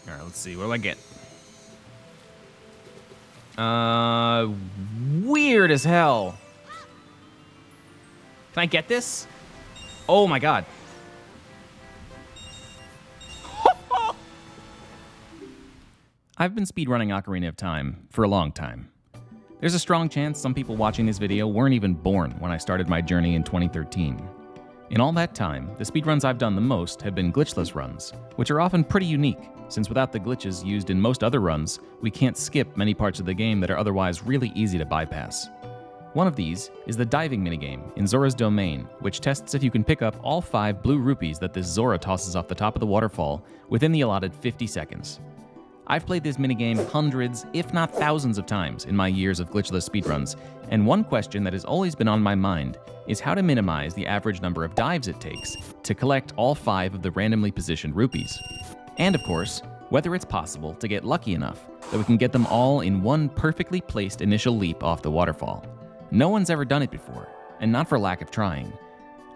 Alright, let's see. What do I get? Weird as hell. Can I get this? Oh my god. I've been speedrunning Ocarina of Time for a long time. There's a strong chance some people watching this video weren't even born when I started my journey in 2013. In all that time, the speedruns I've done the most have been glitchless runs, which are often pretty unique, since without the glitches used in most other runs, we can't skip many parts of the game that are otherwise really easy to bypass. One of these is the diving minigame in Zora's Domain, which tests if you can pick up all 5 blue rupees that this Zora tosses off the top of the waterfall within the allotted 50 seconds. I've played this minigame hundreds, if not thousands of times in my years of glitchless speedruns, and one question that has always been on my mind is how to minimize the average number of dives it takes to collect all 5 of the randomly positioned rupees. And of course, whether it's possible to get lucky enough that we can get them all in one perfectly placed initial leap off the waterfall. No one's ever done it before, and not for lack of trying.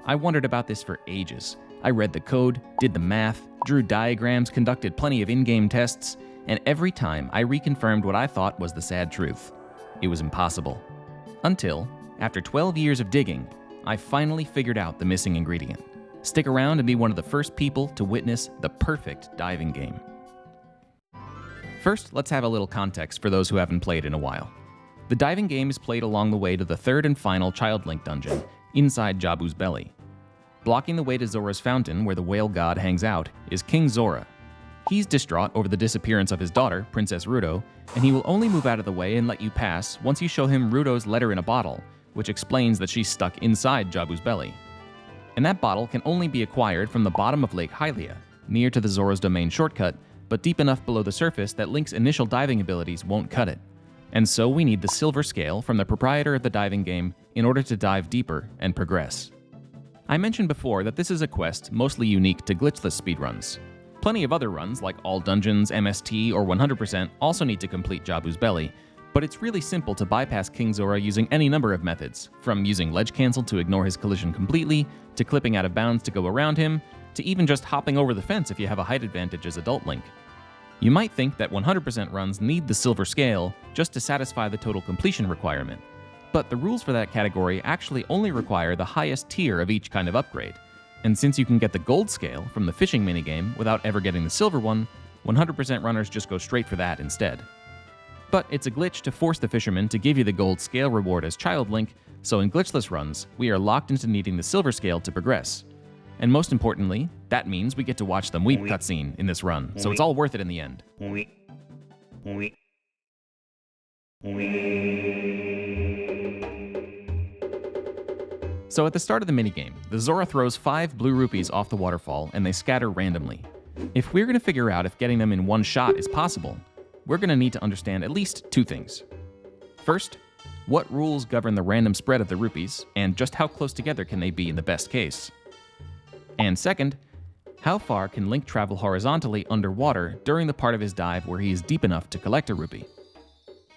I wondered about this for ages. I read the code, did the math, drew diagrams, conducted plenty of in-game tests, and every time I reconfirmed what I thought was the sad truth. It was impossible. Until, after 12 years of digging, I finally figured out the missing ingredient. Stick around and be one of the first people to witness the perfect diving game. First, let's have a little context for those who haven't played in a while. The diving game is played along the way to the third and final Child Link dungeon, inside Jabu's belly. Blocking the way to Zora's fountain, where the whale god hangs out, is King Zora. He's distraught over the disappearance of his daughter, Princess Ruto, and he will only move out of the way and let you pass once you show him Ruto's letter in a bottle, which explains that she's stuck inside Jabu's belly. And that bottle can only be acquired from the bottom of Lake Hylia, near to the Zora's Domain shortcut, but deep enough below the surface that Link's initial diving abilities won't cut it. And so we need the silver scale from the proprietor of the diving game in order to dive deeper and progress. I mentioned before that this is a quest mostly unique to glitchless speedruns. Plenty of other runs like All Dungeons, MST, or 100% also need to complete Jabu's belly, but it's really simple to bypass King Zora using any number of methods, from using ledge cancel to ignore his collision completely, to clipping out of bounds to go around him, to even just hopping over the fence if you have a height advantage as Adult Link. You might think that 100% runs need the silver scale just to satisfy the total completion requirement, but the rules for that category actually only require the highest tier of each kind of upgrade. And since you can get the gold scale from the fishing minigame without ever getting the silver one, 100% runners just go straight for that instead. But it's a glitch to force the fisherman to give you the gold scale reward as Child Link, so in glitchless runs, we are locked into needing the silver scale to progress. And most importantly, that means we get to watch the Weep cutscene in this run, so it's all worth it in the end. So at the start of the minigame, the Zora throws 5 blue rupees off the waterfall and they scatter randomly. If we're going to figure out if getting them in one shot is possible, we're going to need to understand at least 2 things. First, what rules govern the random spread of the rupees, and just how close together can they be in the best case? And second, how far can Link travel horizontally underwater during the part of his dive where he is deep enough to collect a rupee?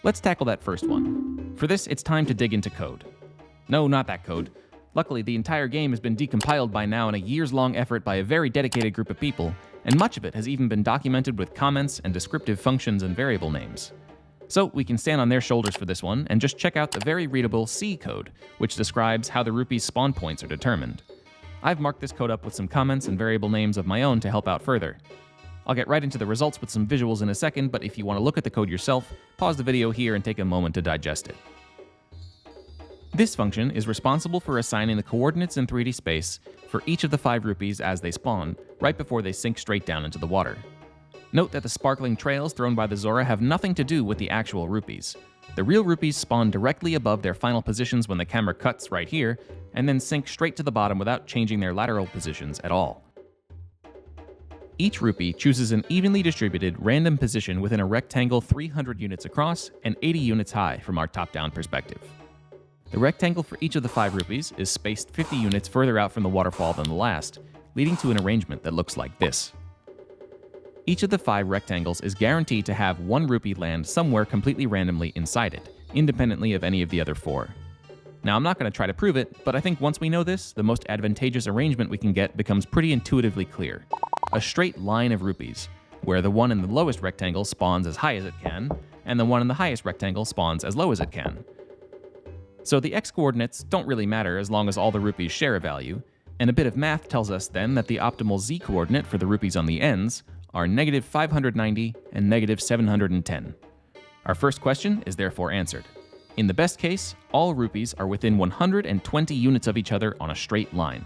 Let's tackle that first one. For this, it's time to dig into code. No, not that code. Luckily, the entire game has been decompiled by now in a years-long effort by a very dedicated group of people, and much of it has even been documented with comments and descriptive functions and variable names. So we can stand on their shoulders for this one and just check out the very readable C code, which describes how the rupees' spawn points are determined. I've marked this code up with some comments and variable names of my own to help out further. I'll get right into the results with some visuals in a second, but if you want to look at the code yourself, pause the video here and take a moment to digest it. This function is responsible for assigning the coordinates in 3D space for each of the 5 rupees as they spawn, right before they sink straight down into the water. Note that the sparkling trails thrown by the Zora have nothing to do with the actual rupees. The real rupees spawn directly above their final positions when the camera cuts right here, and then sink straight to the bottom without changing their lateral positions at all. Each rupee chooses an evenly distributed random position within a rectangle 300 units across and 80 units high from our top-down perspective. The rectangle for each of the 5 rupees is spaced 50 units further out from the waterfall than the last, leading to an arrangement that looks like this. Each of the 5 rectangles is guaranteed to have 1 rupee land somewhere completely randomly inside it, independently of any of the other 4. Now, I'm not going to try to prove it, but I think once we know this, the most advantageous arrangement we can get becomes pretty intuitively clear. A straight line of rupees, where the one in the lowest rectangle spawns as high as it can, and the one in the highest rectangle spawns as low as it can. So the x-coordinates don't really matter as long as all the rupees share a value, and a bit of math tells us then that the optimal z-coordinate for the rupees on the ends are negative 590 and negative 710. Our first question is therefore answered. In the best case, all rupees are within 120 units of each other on a straight line.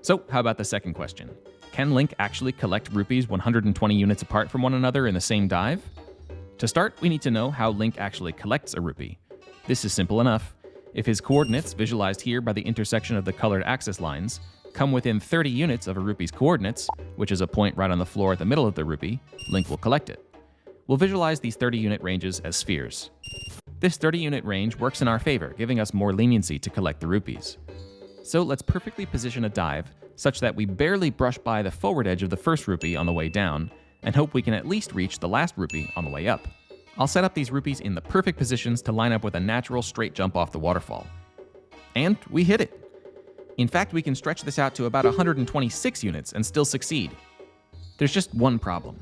So how about the second question? Can Link actually collect rupees 120 units apart from one another in the same dive? To start, we need to know how Link actually collects a rupee. This is simple enough. If his coordinates, visualized here by the intersection of the colored axis lines, come within 30 units of a rupee's coordinates, which is a point right on the floor at the middle of the rupee, Link will collect it. We'll visualize these 30-unit ranges as spheres. This 30-unit range works in our favor, giving us more leniency to collect the rupees. So let's perfectly position a dive such that we barely brush by the forward edge of the first rupee on the way down, and hope we can at least reach the last rupee on the way up. I'll set up these rupees in the perfect positions to line up with a natural straight jump off the waterfall. And we hit it! In fact, we can stretch this out to about 126 units and still succeed. There's just one problem.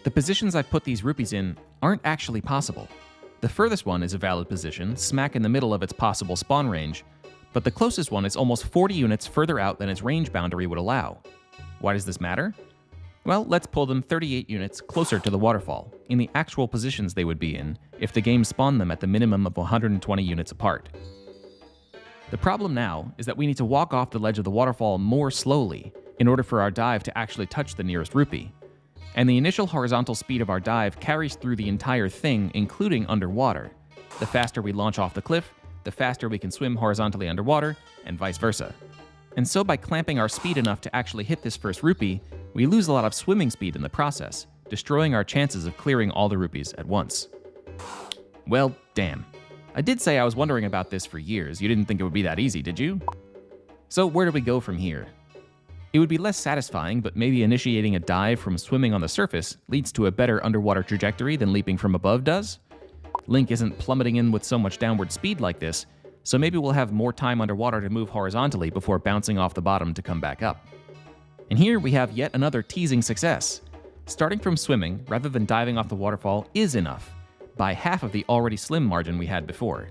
The positions I've put these rupees in aren't actually possible. The furthest one is a valid position, smack in the middle of its possible spawn range, but the closest one is almost 40 units further out than its range boundary would allow. Why does this matter? Well, let's pull them 38 units closer to the waterfall, in the actual positions they would be in if the game spawned them at the minimum of 120 units apart. The problem now is that we need to walk off the ledge of the waterfall more slowly in order for our dive to actually touch the nearest rupee. And the initial horizontal speed of our dive carries through the entire thing, including underwater. The faster we launch off the cliff, the faster we can swim horizontally underwater, and vice versa. And so by clamping our speed enough to actually hit this first rupee, we lose a lot of swimming speed in the process, destroying our chances of clearing all the rupees at once. Well, damn. I did say I was wondering about this for years. You didn't think it would be that easy, did you? So where do we go from here? It would be less satisfying, but maybe initiating a dive from swimming on the surface leads to a better underwater trajectory than leaping from above does. Link isn't plummeting in with so much downward speed like this, so maybe we'll have more time underwater to move horizontally before bouncing off the bottom to come back up. And here we have yet another teasing success. Starting from swimming, rather than diving off the waterfall, is enough, by half of the already slim margin we had before.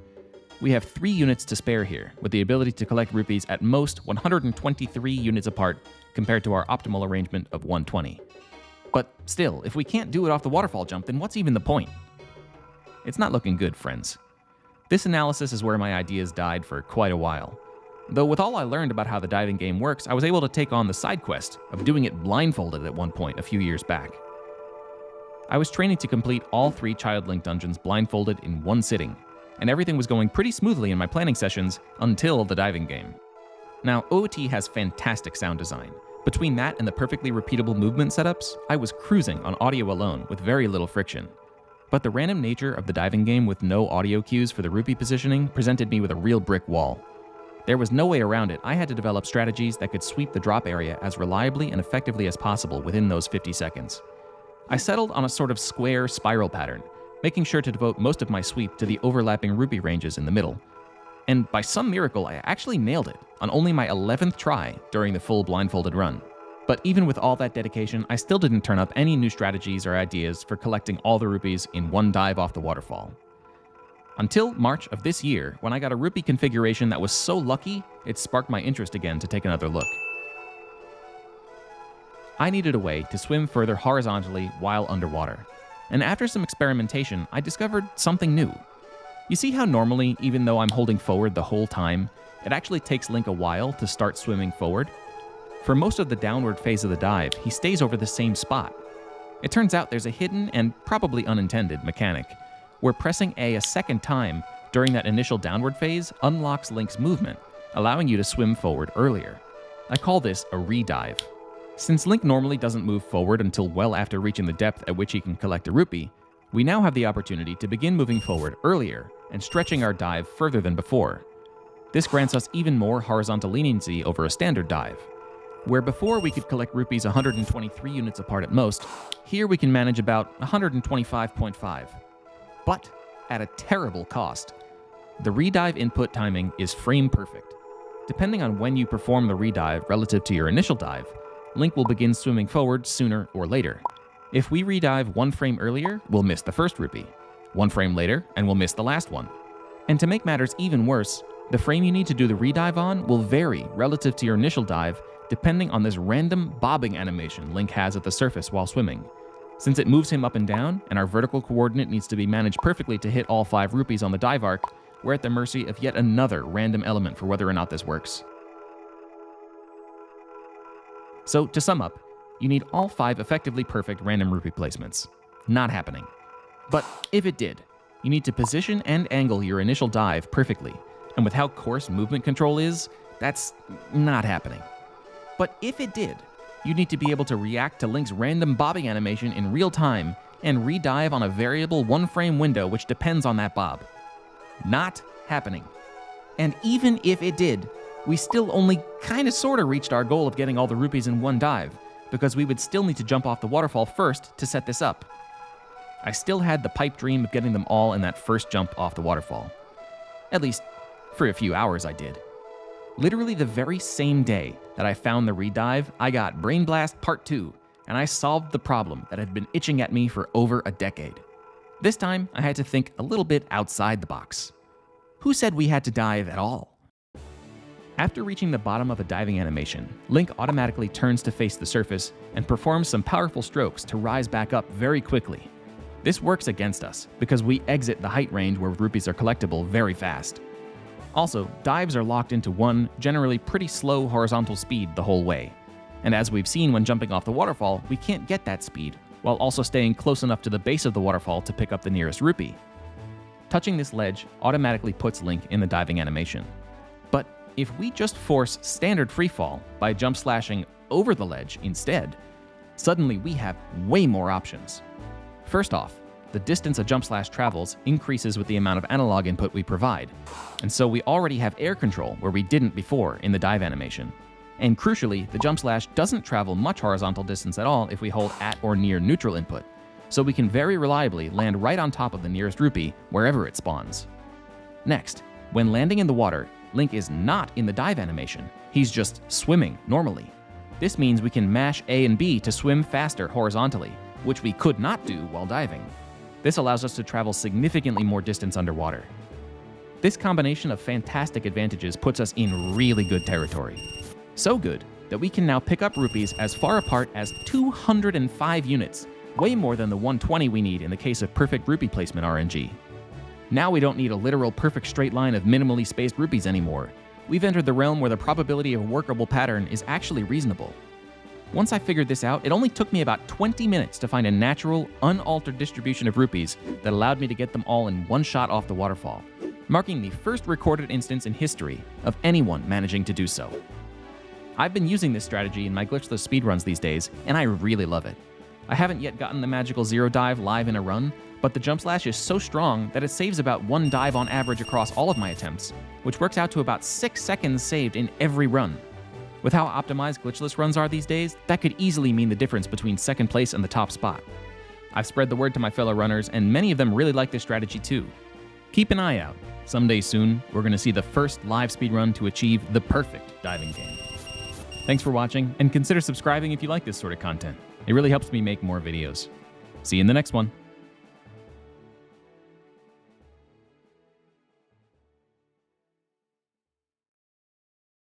We have 3 units to spare here, with the ability to collect rupees at most 123 units apart compared to our optimal arrangement of 120. But still, if we can't do it off the waterfall jump, then what's even the point? It's not looking good, friends. This analysis is where my ideas died for quite a while. Though with all I learned about how the diving game works, I was able to take on the side quest of doing it blindfolded at one point a few years back. I was training to complete all 3 Child Link dungeons blindfolded in one sitting, and everything was going pretty smoothly in my planning sessions until the diving game. Now, OOT has fantastic sound design. Between that and the perfectly repeatable movement setups, I was cruising on audio alone with very little friction. But the random nature of the diving game with no audio cues for the rupee positioning presented me with a real brick wall. There was no way around it. I had to develop strategies that could sweep the drop area as reliably and effectively as possible within those 50 seconds. I settled on a sort of square spiral pattern, making sure to devote most of my sweep to the overlapping rupee ranges in the middle. And by some miracle, I actually nailed it on only my 11th try during the full blindfolded run. But even with all that dedication, I still didn't turn up any new strategies or ideas for collecting all the rupees in one dive off the waterfall. Until March of this year, when I got a rupee configuration that was so lucky, it sparked my interest again to take another look. I needed a way to swim further horizontally while underwater. And after some experimentation, I discovered something new. You see how normally, even though I'm holding forward the whole time, it actually takes Link a while to start swimming forward? For most of the downward phase of the dive, he stays over the same spot. It turns out there's a hidden and probably unintended mechanic, where pressing A second time during that initial downward phase unlocks Link's movement, allowing you to swim forward earlier. I call this a redive. Since Link normally doesn't move forward until well after reaching the depth at which he can collect a rupee, we now have the opportunity to begin moving forward earlier and stretching our dive further than before. This grants us even more horizontal leniency over a standard dive. Where before we could collect rupees 123 units apart at most, here we can manage about 125.5. But at a terrible cost. The redive input timing is frame perfect. Depending on when you perform the redive relative to your initial dive, Link will begin swimming forward sooner or later. If we redive 1 frame earlier, we'll miss the first rupee. 1 frame later, and we'll miss the last one. And to make matters even worse, the frame you need to do the redive on will vary relative to your initial dive depending on this random bobbing animation Link has at the surface while swimming. Since it moves him up and down, and our vertical coordinate needs to be managed perfectly to hit all 5 rupees on the dive arc, we're at the mercy of yet another random element for whether or not this works. So, to sum up, you need all 5 effectively perfect random rupee placements. Not happening. But if it did, you need to position and angle your initial dive perfectly, and with how coarse movement control is, that's not happening. But if it did, you need to be able to react to Link's random bobbing animation in real time and redive on a variable 1-frame window which depends on that bob. Not happening. And even if it did, we still only kinda sorta reached our goal of getting all the rupees in one dive, because we would still need to jump off the waterfall first to set this up. I still had the pipe dream of getting them all in that first jump off the waterfall. At least, for a few hours I did. Literally the very same day that I found the redive, I got Brain Blast Part 2, and I solved the problem that had been itching at me for over a decade. This time, I had to think a little bit outside the box. Who said we had to dive at all? After reaching the bottom of a diving animation, Link automatically turns to face the surface and performs some powerful strokes to rise back up very quickly. This works against us, because we exit the height range where rupees are collectible very fast. Also, dives are locked into one, generally pretty slow horizontal speed the whole way. And as we've seen when jumping off the waterfall, we can't get that speed, while also staying close enough to the base of the waterfall to pick up the nearest rupee. Touching this ledge automatically puts Link in the diving animation. But if we just force standard freefall by jump slashing over the ledge instead, suddenly we have way more options. First off, the distance a jump slash travels increases with the amount of analog input we provide, and so we already have air control where we didn't before in the dive animation. And crucially, the jump slash doesn't travel much horizontal distance at all if we hold at or near neutral input, so we can very reliably land right on top of the nearest rupee wherever it spawns. Next, when landing in the water, Link is not in the dive animation, he's just swimming normally. This means we can mash A and B to swim faster horizontally, which we could not do while diving. This allows us to travel significantly more distance underwater. This combination of fantastic advantages puts us in really good territory. So good that we can now pick up rupees as far apart as 205 units, way more than the 120 we need in the case of perfect rupee placement RNG. Now we don't need a literal perfect straight line of minimally spaced rupees anymore. We've entered the realm where the probability of a workable pattern is actually reasonable. Once I figured this out, it only took me about 20 minutes to find a natural, unaltered distribution of rupees that allowed me to get them all in one shot off the waterfall, marking the first recorded instance in history of anyone managing to do so. I've been using this strategy in my glitchless speedruns these days, and I really love it. I haven't yet gotten the magical zero dive live in a run, but the jump slash is so strong that it saves about 1 dive on average across all of my attempts, which works out to about 6 seconds saved in every run. With how optimized glitchless runs are these days, that could easily mean the difference between second place and the top spot. I've spread the word to my fellow runners, and many of them really like this strategy too. Keep an eye out. Someday soon, we're going to see the first live speedrun to achieve the perfect diving game. Thanks for watching, and consider subscribing if you like this sort of content. It really helps me make more videos. See you in the next one.